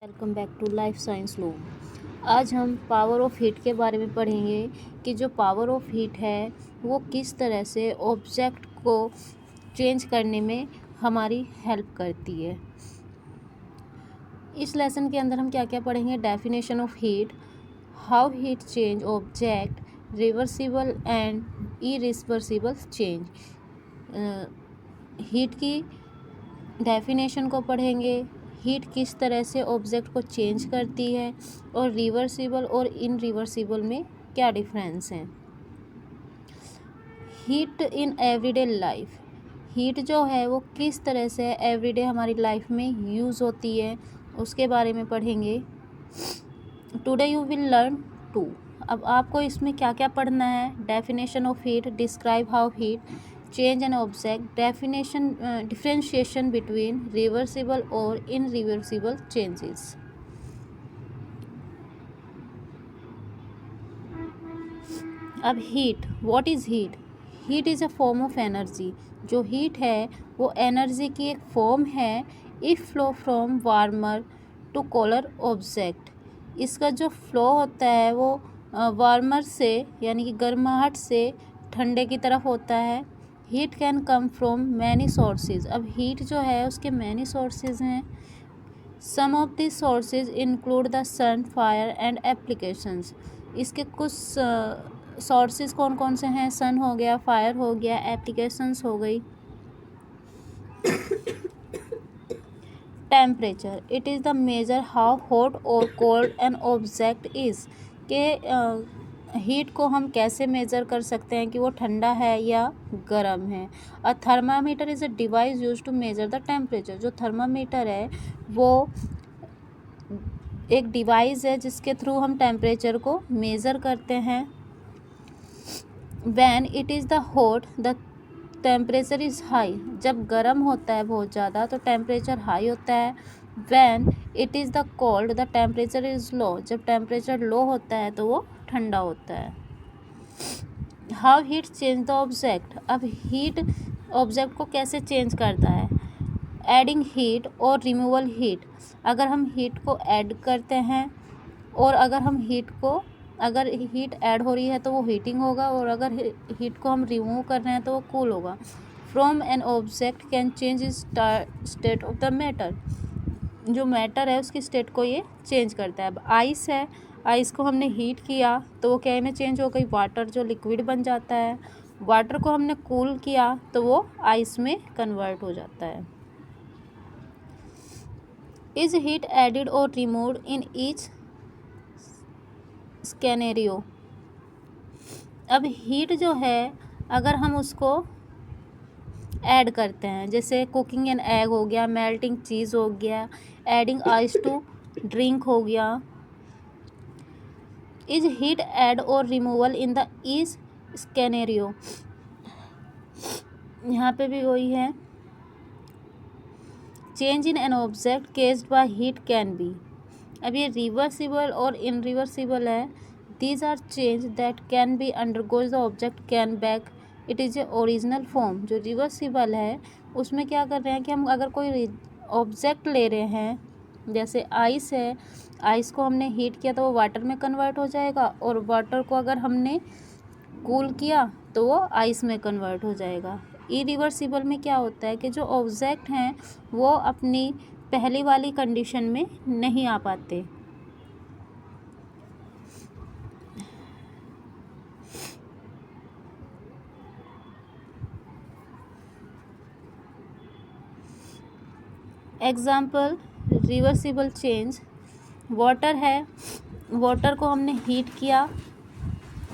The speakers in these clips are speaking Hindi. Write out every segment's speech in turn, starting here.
Welcome back to life science loom. आज हम पावर ऑफ हीट के बारे में पढ़ेंगे कि जो पावर ऑफ हीट है वो किस तरह से ऑब्जेक्ट को चेंज करने में हमारी हेल्प करती है। इस लेसन के अंदर हम क्या क्या पढ़ेंगे? Definition of heat, how heat change object, reversible and irreversible change. Heat की डेफिनेशन को पढ़ेंगे, हीट किस तरह से ऑब्जेक्ट को चेंज करती है और रिवर्सिबल और इनरिवर्सिबल में क्या डिफरेंस है। Heat in everyday life, heat जो है वो किस तरह से एवरीडे हमारी लाइफ में यूज़ होती है उसके बारे में पढ़ेंगे। Today you will learn to. अब आपको इसमें क्या क्या पढ़ना है? Definition of heat, describe how heat change an object, definition differentiation between reversible और इनरिवर्सिबल चेंजेस। अब heat, what is heat? Heat is a form of energy. जो हीट है वो एनर्जी की एक फॉर्म है। If flow from warmer to cooler object, इसका जो फ्लो होता है वो वार्मर से यानी कि गर्माहट से ठंडे की तरफ होता है। Heat can come from many sources. अब हीट जो है उसके मैनी सोर्सेज हैं। Some of this sources include the sun, fire and applications. इसके कुछ सोर्सेज कौन कौन से हैं? सन हो गया, फायर हो गया, एप्लीकेशंस हो गई। Temperature, it is the major how hot और कोल्ड एन ऑब्जेक्ट इज़। के हीट को हम कैसे मेज़र कर सकते हैं कि वो ठंडा है या गर्म है। A thermometer is a device use to measure the temperature. जो थर्मामीटर है वो एक डिवाइस है जिसके थ्रू हम टेम्परेचर को मेज़र करते हैं। When it is the hot, the temperature is high। जब गर्म होता है बहुत ज़्यादा तो टेम्परेचर हाई होता है। When it is the cold, the temperature is low। जब टेम्परेचर लो होता है तो वो ठंडा होता है। How heat change the object। अब हीट ऑब्जेक्ट को कैसे चेंज करता है? एडिंग हीट और रिमूवल हीट। अगर हम हीट को ऐड करते हैं और अगर हीट ऐड हो रही है तो वो हीटिंग होगा, और अगर हीट को हम रिमूव कर रहे हैं तो वो कूल होगा। From an object can change is state of the matter. जो मैटर है उसकी स्टेट को ये चेंज करता है। अब आइस है, आइस को हमने हीट किया तो वो क्या में चेंज हो गई? वाटर, जो लिक्विड बन जाता है। वाटर को हमने कूल किया तो वो आइस में कन्वर्ट हो जाता है। इज हीट एडिड और रिमूव्ड इन ईच स्केनेरियो। अब हीट जो है अगर हम उसको ऐड करते हैं, जैसे कुकिंग एन एग हो गया, मेल्टिंग चीज़ हो गया, एडिंग आइस टू ड्रिंक हो गया। इज हीट ऐड और removal in the each scenario. यहाँ पे भी वही है। Change in an object caused by heat can be. अब ये रिवर्सिबल और इनरिवर्सिबल है। These are change that can be undergoes the object can back it is a original form. जो रिवर्सिबल है उसमें क्या कर रहे हैं कि हम अगर कोई ऑब्जेक्ट ले रहे हैं, जैसे आइस है, आइस को हमने हीट किया तो वो वाटर में कन्वर्ट हो जाएगा, और वाटर को अगर हमने कूल किया तो वो आइस में कन्वर्ट हो जाएगा। इरिवर्सिबल में क्या होता है कि जो ऑब्जेक्ट हैं वो अपनी पहली वाली कंडीशन में नहीं आ पाते। एग्जाम्पल रिवर्सिबल चेंज, वाटर है, वाटर को हमने हीट किया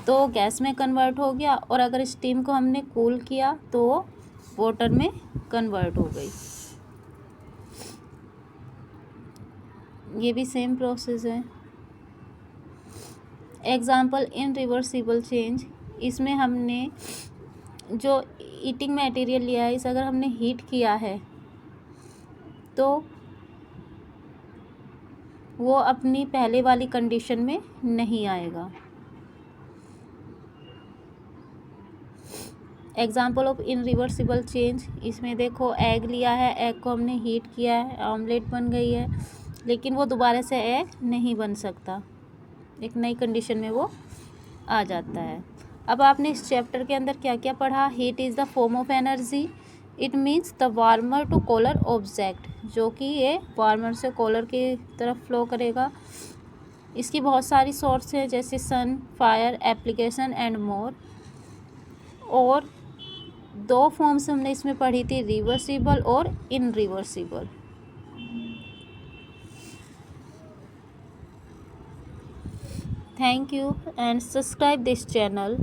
तो गैस में कन्वर्ट हो गया, और अगर स्टीम को हमने कूल किया तो वो वाटर में कन्वर्ट हो गई। ये भी सेम प्रोसेस है। एग्जाम्पल इनरिवर्सिबल चेंज, इसमें हमने जो ईटिंग मटेरियल लिया है इसे अगर हमने हीट किया है तो वो अपनी पहले वाली कंडीशन में नहीं आएगा। एग्जाम्पल ऑफ इनरिवर्सिबल चेंज, इसमें देखो एग लिया है, एग को हमने हीट किया है, ऑमलेट बन गई है। लेकिन वो दोबारा से एग नहीं बन सकता, एक नई कंडीशन में वो आ जाता है। अब आपने इस चैप्टर के अंदर क्या क्या पढ़ा? Heat is the form of energy, it means the warmer to cooler object, जो कि ये वार्मर से कोलर की तरफ फ्लो करेगा। इसकी बहुत सारी सोर्स है जैसे सन, फायर, एप्लीकेशन एंड मोर। और 2 फॉर्म्स हमने इसमें पढ़ी थी, रिवर्सिबल और इनरिवर्सिबल। Thank you and subscribe this channel.